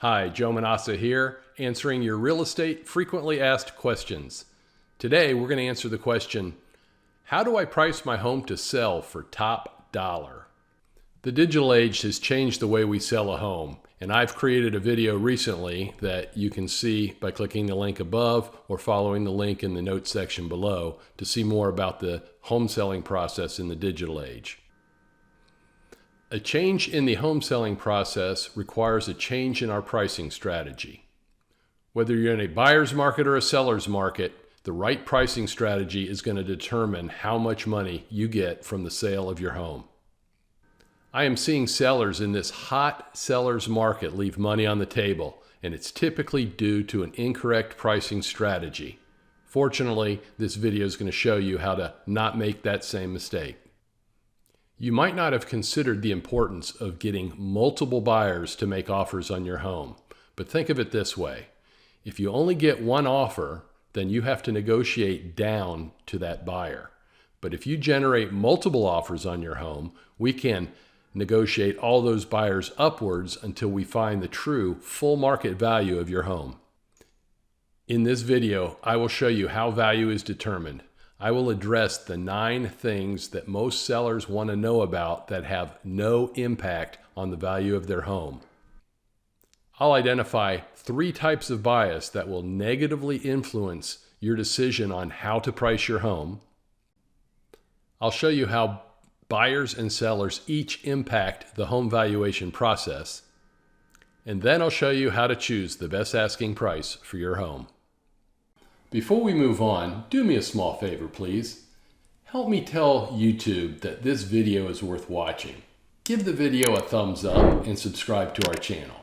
Hi, Joe Manausa here, answering your real estate frequently asked questions. Today we're going to answer the question, how do I price my home to sell for top dollar? The digital age has changed the way we sell a home, and I've created a video recently that you can see by clicking the link above or following the link in the notes section below to see more about the home selling process in the digital age. A change in the home selling process requires a change in our pricing strategy. Whether you're in a buyer's market or a seller's market, the right pricing strategy is going to determine how much money you get from the sale of your home. I am seeing sellers in this hot seller's market leave money on the table, and it's typically due to an incorrect pricing strategy. Fortunately, this video is going to show you how to not make that same mistake. You might not have considered the importance of getting multiple buyers to make offers on your home, but think of it this way. If you only get one offer, then you have to negotiate down to that buyer. But if you generate multiple offers on your home, we can negotiate all those buyers upwards until we find the true full market value of your home. In this video, I will show you how value is determined. I will address the 9 things that most sellers want to know about that have no impact on the value of their home. I'll identify 3 types of bias that will negatively influence your decision on how to price your home. I'll show you how buyers and sellers each impact the home valuation process. And then I'll show you how to choose the best asking price for your home. Before we move on, do me a small favor, please. Help me tell YouTube that this video is worth watching. Give the video a thumbs up and subscribe to our channel.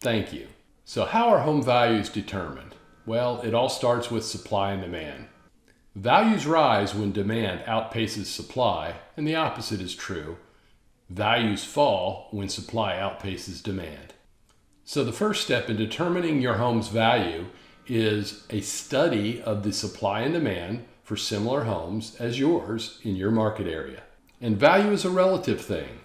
Thank you. So how are home values determined? Well, it all starts with supply and demand. Values rise when demand outpaces supply, and the opposite is true. Values fall when supply outpaces demand. So the first step in determining your home's value is a study of the supply and demand for similar homes as yours in your market area. And value is a relative thing,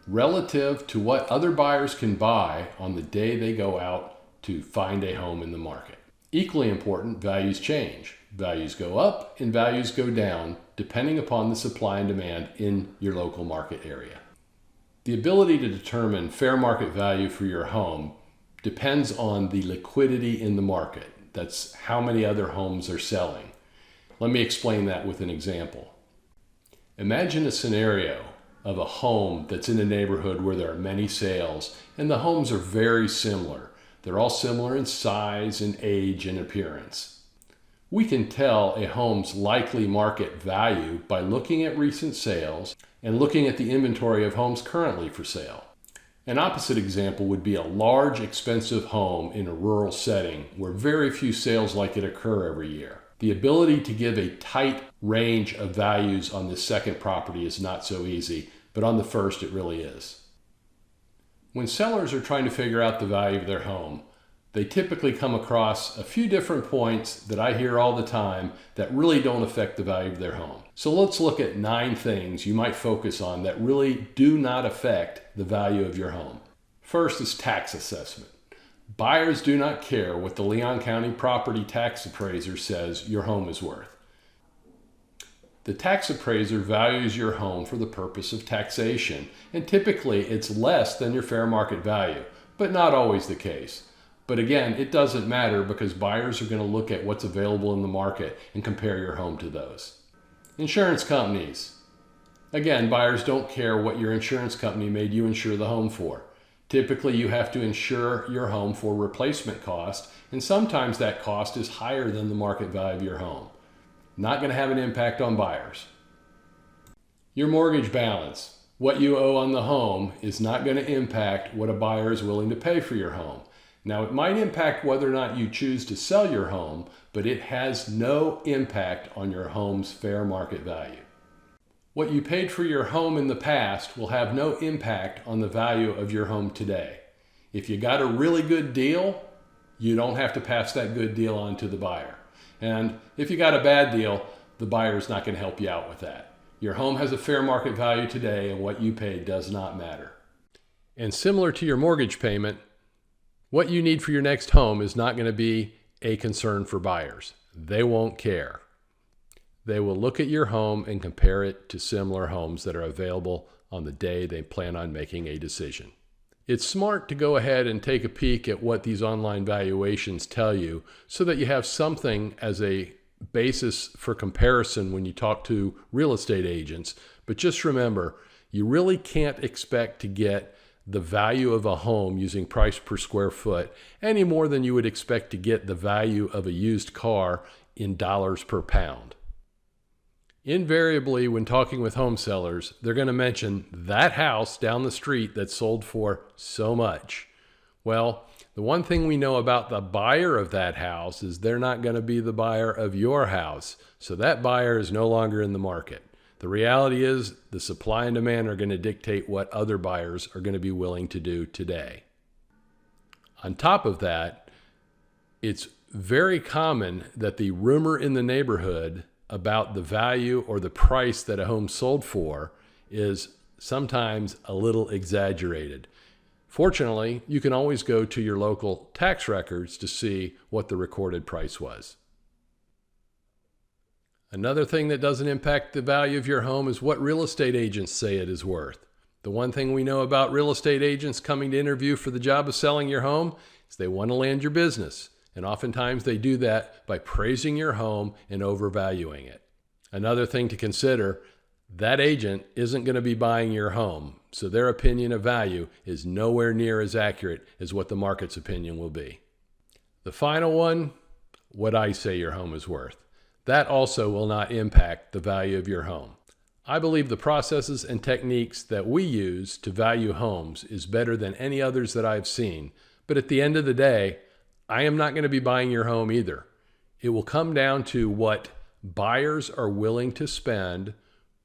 relative to what other buyers can buy on the day they go out to find a home in the market. Equally important, values change. Values go up and values go down depending upon the supply and demand in your local market area. The ability to determine fair market value for your home depends on the liquidity in the market. That's how many other homes are selling. Let me explain that with an example. Imagine a scenario of a home that's in a neighborhood where there are many sales and the homes are very similar. They're all similar in size and age and appearance. We can tell a home's likely market value by looking at recent sales and looking at the inventory of homes currently for sale. An opposite example would be a large, expensive home in a rural setting where very few sales like it occur every year. The ability to give a tight range of values on this second property is not so easy, but on the first it really is. When sellers are trying to figure out the value of their home, they typically come across a few different points that I hear all the time that really don't affect the value of their home. So let's look at 9 things you might focus on that really do not affect the value of your home. First is tax assessment. Buyers do not care what the Leon County property tax appraiser says your home is worth. The tax appraiser values your home for the purpose of taxation, and typically it's less than your fair market value, but not always the case. But again, it doesn't matter because buyers are going to look at what's available in the market and compare your home to those. Insurance companies. Again, buyers don't care what your insurance company made you insure the home for. Typically, you have to insure your home for replacement cost, and sometimes that cost is higher than the market value of your home. Not going to have an impact on buyers. Your mortgage balance. What you owe on the home is not going to impact what a buyer is willing to pay for your home. Now, it might impact whether or not you choose to sell your home, but it has no impact on your home's fair market value. What you paid for your home in the past will have no impact on the value of your home today. If you got a really good deal, you don't have to pass that good deal on to the buyer. And if you got a bad deal, the buyer is not going to help you out with that. Your home has a fair market value today, and what you paid does not matter. And similar to your mortgage payment, What you need for your next home is not going to be a concern for buyers. They won't care. They will look at your home and compare it to similar homes that are available on the day they plan on making a decision. It's smart to go ahead and take a peek at what these online valuations tell you so that you have something as a basis for comparison when you talk to real estate agents. But just remember, you really can't expect to get the value of a home using price per square foot any more than you would expect to get the value of a used car in dollars per pound. Invariably, when talking with home sellers, they're going to mention that house down the street that sold for so much. Well, the one thing we know about the buyer of that house is they're not going to be the buyer of your house, so that buyer is no longer in the market. The reality is the supply and demand are going to dictate what other buyers are going to be willing to do today. On top of that, it's very common that the rumor in the neighborhood about the value or the price that a home sold for is sometimes a little exaggerated. Fortunately, you can always go to your local tax records to see what the recorded price was. Another thing that doesn't impact the value of your home is what real estate agents say it is worth. The one thing we know about real estate agents coming to interview for the job of selling your home is they want to land your business. And oftentimes they do that by praising your home and overvaluing it. Another thing to consider, that agent isn't going to be buying your home, so their opinion of value is nowhere near as accurate as what the market's opinion will be. The final one, what I say your home is worth. That also will not impact the value of your home. I believe the processes and techniques that we use to value homes is better than any others that I've seen, but at the end of the day, I am not going to be buying your home either. It will come down to what buyers are willing to spend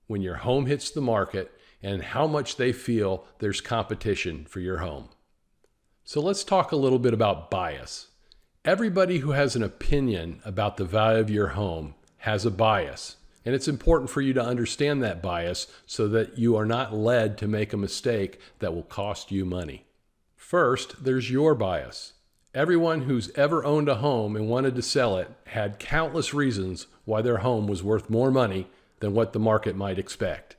when your home hits the market and how much they feel there's competition for your home. So let's talk a little bit about bias. Everybody who has an opinion about the value of your home has a bias, and it's important for you to understand that bias so that you are not led to make a mistake that will cost you money. First, there's your bias. Everyone who's ever owned a home and wanted to sell it had countless reasons why their home was worth more money than what the market might expect.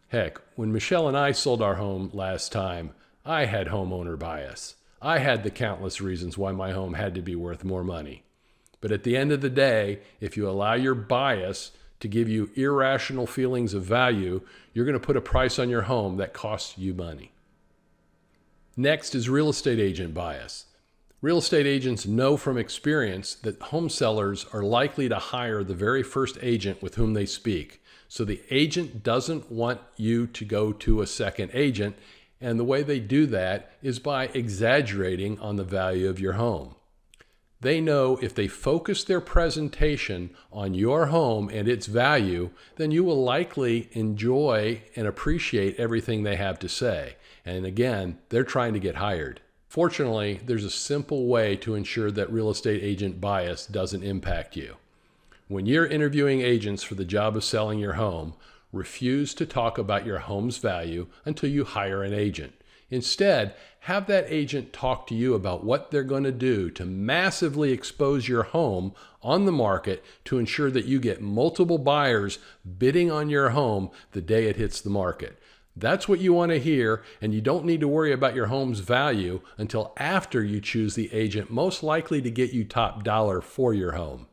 Heck, when Michelle and I sold our home last time, I had homeowner bias. I had the countless reasons why my home had to be worth more money. But at the end of the day, if you allow your bias to give you irrational feelings of value, you're going to put a price on your home that costs you money. Next is real estate agent bias. Real estate agents know from experience that home sellers are likely to hire the very first agent with whom they speak. So the agent doesn't want you to go to a second agent, and the way they do that is by exaggerating on the value of your home. They know if they focus their presentation on your home and its value, then you will likely enjoy and appreciate everything they have to say. And again, they're trying to get hired. Fortunately, there's a simple way to ensure that real estate agent bias doesn't impact you. When you're interviewing agents for the job of selling your home, refuse to talk about your home's value until you hire an agent. Instead, have that agent talk to you about what they're going to do to massively expose your home on the market to ensure that you get multiple buyers bidding on your home the day it hits the market. That's what you want to hear, and you don't need to worry about your home's value until after you choose the agent most likely to get you top dollar for your home.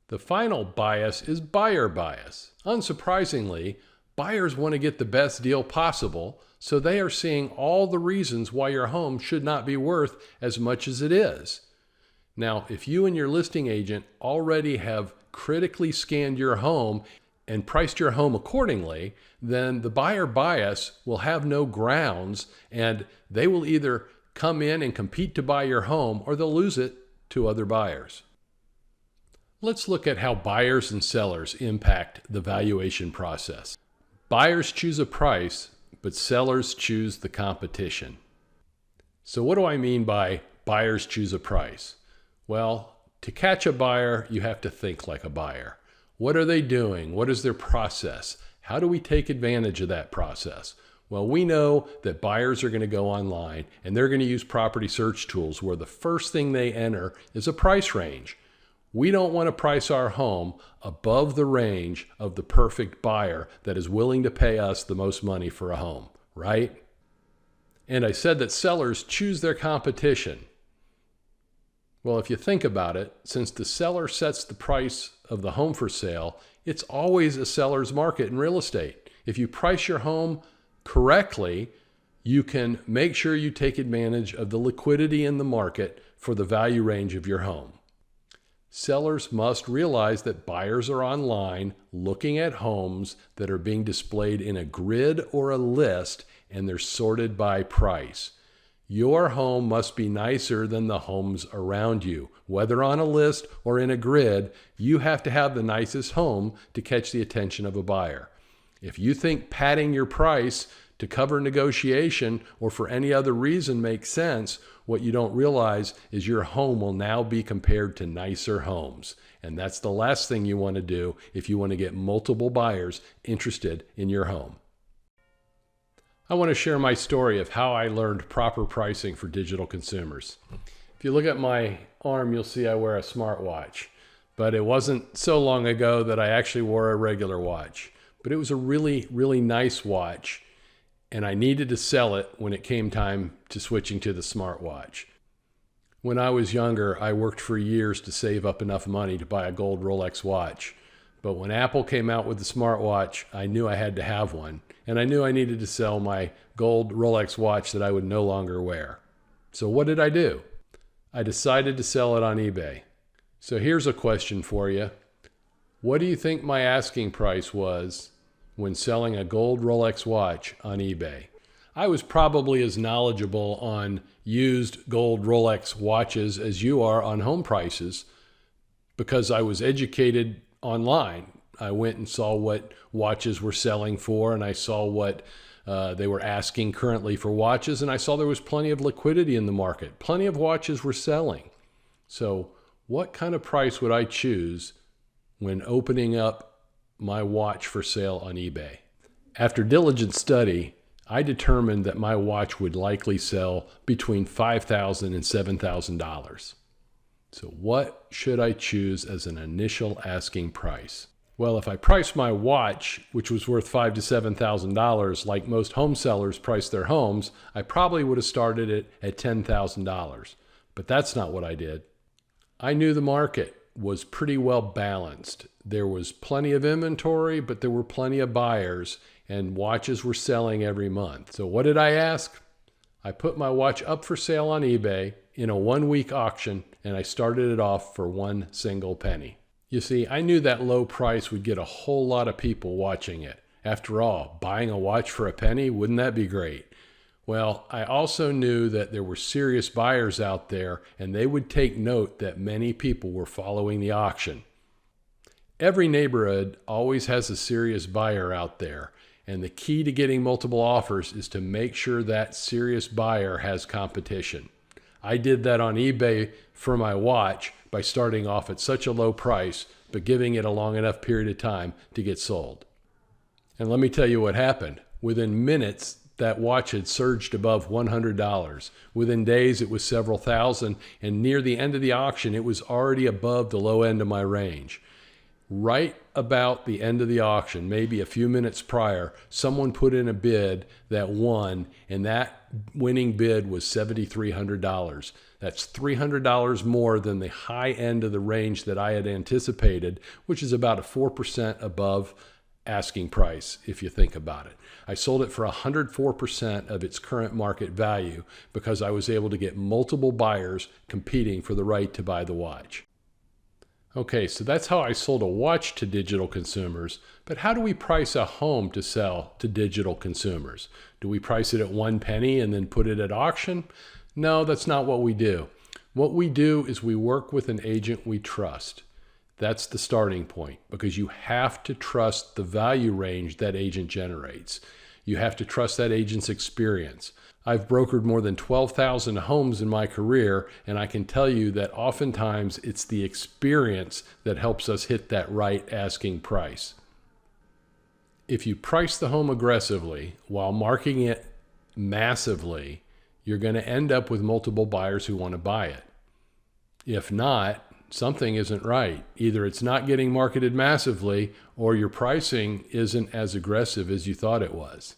The final bias is buyer bias. Unsurprisingly, buyers want to get the best deal possible, so they are seeing all the reasons why your home should not be worth as much as it is. Now, if you and your listing agent already have critically scanned your home and priced your home accordingly, then the buyer bias will have no grounds, and they will either come in and compete to buy your home or they'll lose it to other buyers. Let's look at how buyers and sellers impact the valuation process. Buyers choose a price, but sellers choose the competition. So what do I mean by buyers choose a price? Well, to catch a buyer, you have to think like a buyer. What are they doing? What is their process? How do we take advantage of that process? Well, we know that buyers are going to go online and they're going to use property search tools where the first thing they enter is a price range. We don't want to price our home above the range of the perfect buyer that is willing to pay us the most money for a home, right? And I said that sellers choose their competition. Well, if you think about it, since the seller sets the price of the home for sale, it's always a seller's market in real estate. If you price your home correctly, you can make sure you take advantage of the liquidity in the market for the value range of your home. Sellers must realize that buyers are online looking at homes that are being displayed in a grid or a list, and they're sorted by price. Your home must be nicer than the homes around you. Whether on a list or in a grid, you have to have the nicest home to catch the attention of a buyer. If you think padding your price to cover negotiation or for any other reason makes sense, what you don't realize is your home will now be compared to nicer homes. And that's the last thing you want to do if you want to get multiple buyers interested in your home. I want to share my story of how I learned proper pricing for digital consumers. If you look at my arm, you'll see I wear a smartwatch. But it wasn't so long ago that I actually wore a regular watch. But it was a really, really nice watch. And I needed to sell it when it came time to switching to the smartwatch. When I was younger, I worked for years to save up enough money to buy a gold Rolex watch. But when Apple came out with the smartwatch, I knew I had to have one. And I knew I needed to sell my gold Rolex watch that I would no longer wear. So what did I do? I decided to sell it on eBay. So here's a question for you. What do you think my asking price was when selling a gold Rolex watch on eBay? I was probably as knowledgeable on used gold Rolex watches as you are on home prices because I was educated online. I went and saw what watches were selling for, and I saw what they were asking currently for watches, and I saw there was plenty of liquidity in the market. Plenty of watches were selling. So what kind of price would I choose when opening up my watch for sale on eBay? After diligent study, I determined that my watch would likely sell between $5,000 and $7,000. So what should I choose as an initial asking price? Well, if I priced my watch, which was worth $5,000 to $7,000, like most home sellers price their homes, I probably would have started it at $10,000. But that's not what I did. I knew the market was pretty well balanced. There was plenty of inventory, but there were plenty of buyers, and watches were selling every month. So what did I ask? I put my watch up for sale on eBay in a one-week auction, and I started it off for one single penny. You see, I knew that low price would get a whole lot of people watching it. After all, buying a watch for a penny, wouldn't that be great? Well, I also knew that there were serious buyers out there, and they would take note that many people were following the auction. Every neighborhood always has a serious buyer out there, and the key to getting multiple offers is to make sure that serious buyer has competition. I did that on eBay for my watch by starting off at such a low price, but giving it a long enough period of time to get sold. And let me tell you what happened. Within minutes, that watch had surged above $100. Within days, it was several thousand, and near the end of the auction, it was already above the low end of my range. Right about the end of the auction, maybe a few minutes prior, someone put in a bid that won, and that winning bid was $7,300. That's $300 more than the high end of the range that I had anticipated, which is about a 4% above asking price, if you think about it. I sold it for 104% of its current market value because I was able to get multiple buyers competing for the right to buy the watch. Okay, so that's how I sold a watch to digital consumers, but how do we price a home to sell to digital consumers? Do we price it at 1 penny and then put it at auction? No, that's not what we do. What we do is we work with an agent we trust. That's the starting point, because you have to trust the value range that agent generates. You have to trust that agent's experience. I've brokered more than 12,000 homes in my career, and I can tell you that oftentimes it's the experience that helps us hit that right asking price. if you price the home aggressively while marketing it massively, you're going to end up with multiple buyers who want to buy it. If not, something isn't right. Either it's not getting marketed massively or your pricing isn't as aggressive as you thought it was.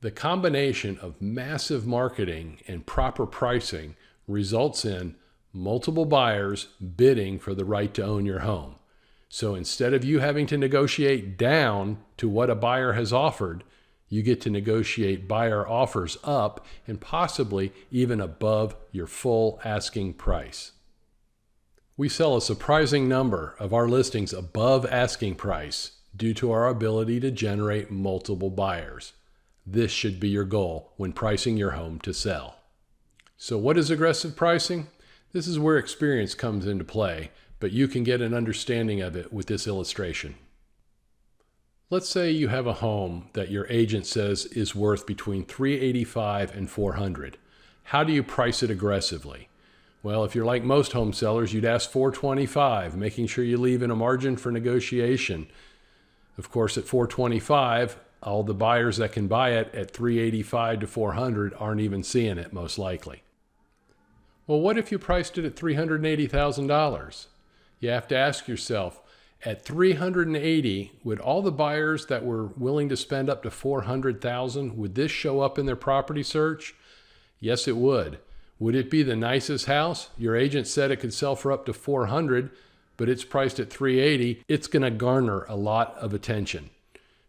The combination of massive marketing and proper pricing results in multiple buyers bidding for the right to own your home. So instead of you having to negotiate down to what a buyer has offered, you get to negotiate buyer offers up and possibly even above your full asking price. We sell a surprising number of our listings above asking price due to our ability to generate multiple buyers. This should be your goal when pricing your home to sell. So what is aggressive pricing? This is where experience comes into play, but you can get an understanding of it with this illustration. Let's say you have a home that your agent says is worth between $385,000 and $400,000. How do you price it aggressively? Well, if you're like most home sellers, you'd ask $425,000, making sure you leave in a margin for negotiation. Of course, at $425,000, all the buyers that can buy it at $385,000 to $400,000 aren't even seeing it, most likely. Well, what if you priced it at $380,000? You have to ask yourself, at $380,000, would all the buyers that were willing to spend up to $400,000, would this show up in their property search? Yes, it would. Would it be the nicest house? Your agent said it could sell for up to $400,000, but it's priced at $380,000. It's going to garner a lot of attention.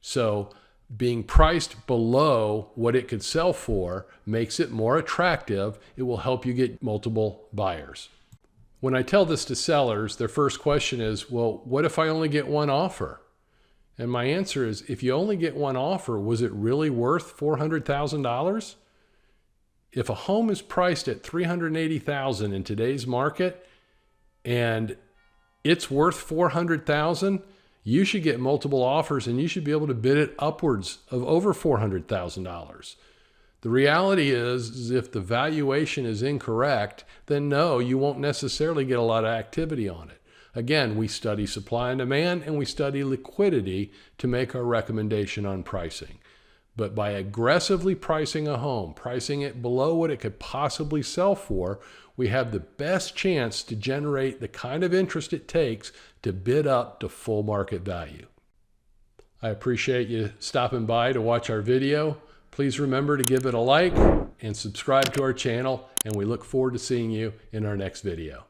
So being priced below what it could sell for makes it more attractive. It will help you get multiple buyers. When I tell this to sellers, their first question is, well, what if I only get one offer? And my answer is, if you only get one offer, was it really worth $400,000? If a home is priced at $380,000 in today's market and it's worth $400,000, you should get multiple offers and you should be able to bid it upwards of over $400,000. The reality is if the valuation is incorrect, then no, you won't necessarily get a lot of activity on it. Again, we study supply and demand and we study liquidity to make our recommendation on pricing. But by aggressively pricing a home, pricing it below what it could possibly sell for, we have the best chance to generate the kind of interest it takes to bid up to full market value. I appreciate you stopping by to watch our video. Please remember to give it a like and subscribe to our channel, and we look forward to seeing you in our next video.